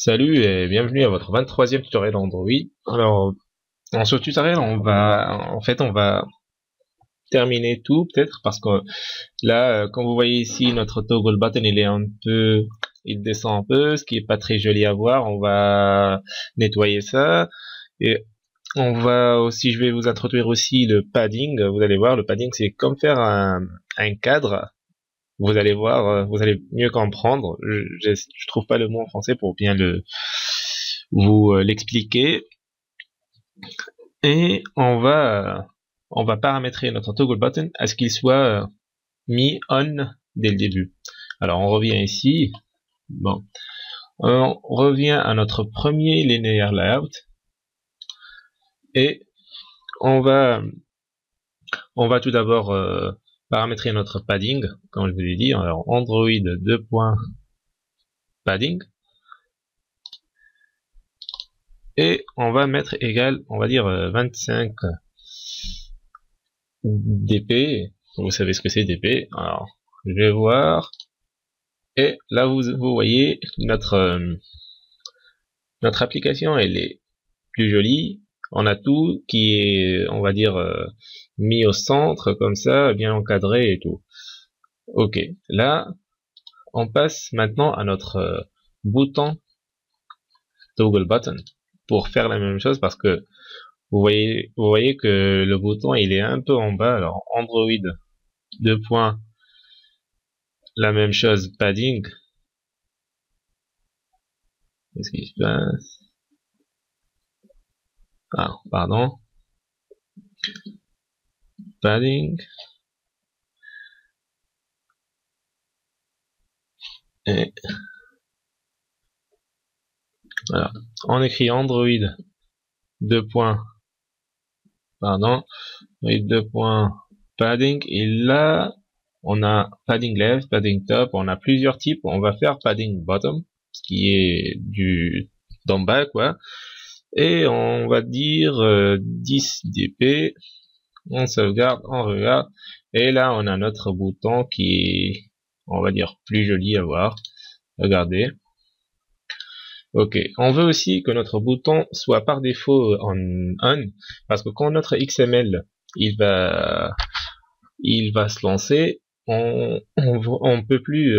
Salut et bienvenue à votre 23e tutoriel Android. Alors, dans ce tutoriel, on va terminer tout peut-être parce que là, comme vous voyez ici, notre toggle button, il descend un peu, ce qui est pas très joli à voir. On va nettoyer ça et je vais vous introduire aussi le padding. Vous allez voir, le padding, c'est comme faire un cadre. Vous allez voir, vous allez mieux comprendre. Je trouve pas le mot en français pour bien vous l'expliquer. Et on va paramétrer notre toggle button à ce qu'il soit mis on dès le début. Alors on revient ici. Bon, on revient à notre premier linear layout et on va tout d'abord paramétrer notre padding, comme je vous ai dit. Alors Android 2.padding et on va mettre égal, on va dire 25 dp. Vous savez ce que c'est dp. Alors je vais voir et là vous voyez notre application, elle est plus jolie. On a tout qui est, on va dire, mis au centre comme ça, bien encadré et tout. Ok, là on passe maintenant à notre bouton toggle button pour faire la même chose, parce que vous voyez que le bouton il est un peu en bas. Alors Android 2. La même chose, padding. Qu'est-ce qui se passe? Ah, pardon. Padding. Et voilà. On écrit Android 2. Pardon. Android 2. Padding. Et là, on a padding left, padding top. On a plusieurs types. On va faire padding bottom, ce qui est d'en bas, quoi. Et on va dire 10 dp. On sauvegarde, on regarde. Et là, on a notre bouton qui est, on va dire, plus joli à voir. Regardez. Ok, on veut aussi que notre bouton soit par défaut en on, parce que quand notre XML il va se lancer, on peut plus,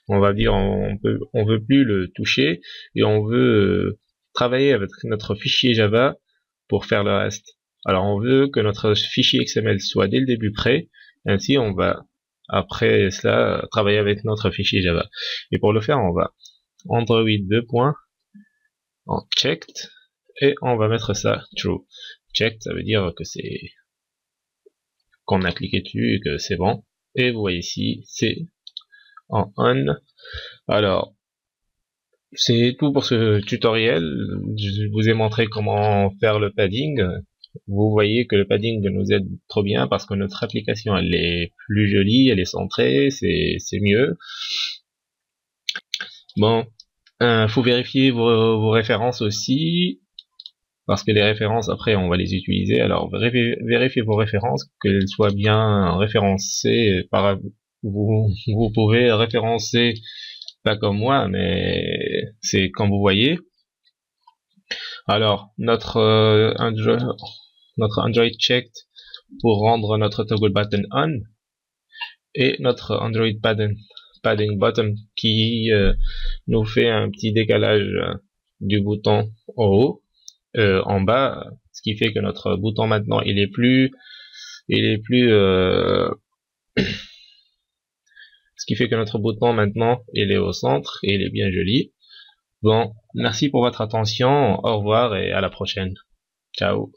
on va dire, on veut plus le toucher et on veut travailler avec notre fichier Java pour faire le reste. Alors on veut que notre fichier XML soit dès le début prêt, ainsi on va après cela travailler avec notre fichier Java. Et pour le faire, on va Android 2. En checked et on va mettre ça true. Checked, ça veut dire que c'est qu'on a cliqué dessus et que c'est bon. Et vous voyez ici, c'est en on. Alors, c'est tout pour ce tutoriel. Je vous ai montré comment faire le padding. Vous voyez que le padding nous aide trop bien parce que notre application elle est plus jolie, elle est centrée, c'est mieux. Bon, faut vérifier vos références aussi, parce que les références après on va les utiliser. Alors vérifiez vos références, qu'elles soient bien référencées par vous pouvez référencer, pas comme moi, mais c'est comme vous voyez. Alors notre Android checked pour rendre notre toggle button on, et notre Android padding bottom qui nous fait un petit décalage du bouton en haut, en bas, ce qui fait que notre bouton maintenant il est plus ce qui fait que notre bouton maintenant il est au centre et il est bien joli. Bon, merci pour votre attention, au revoir et à la prochaine. Ciao.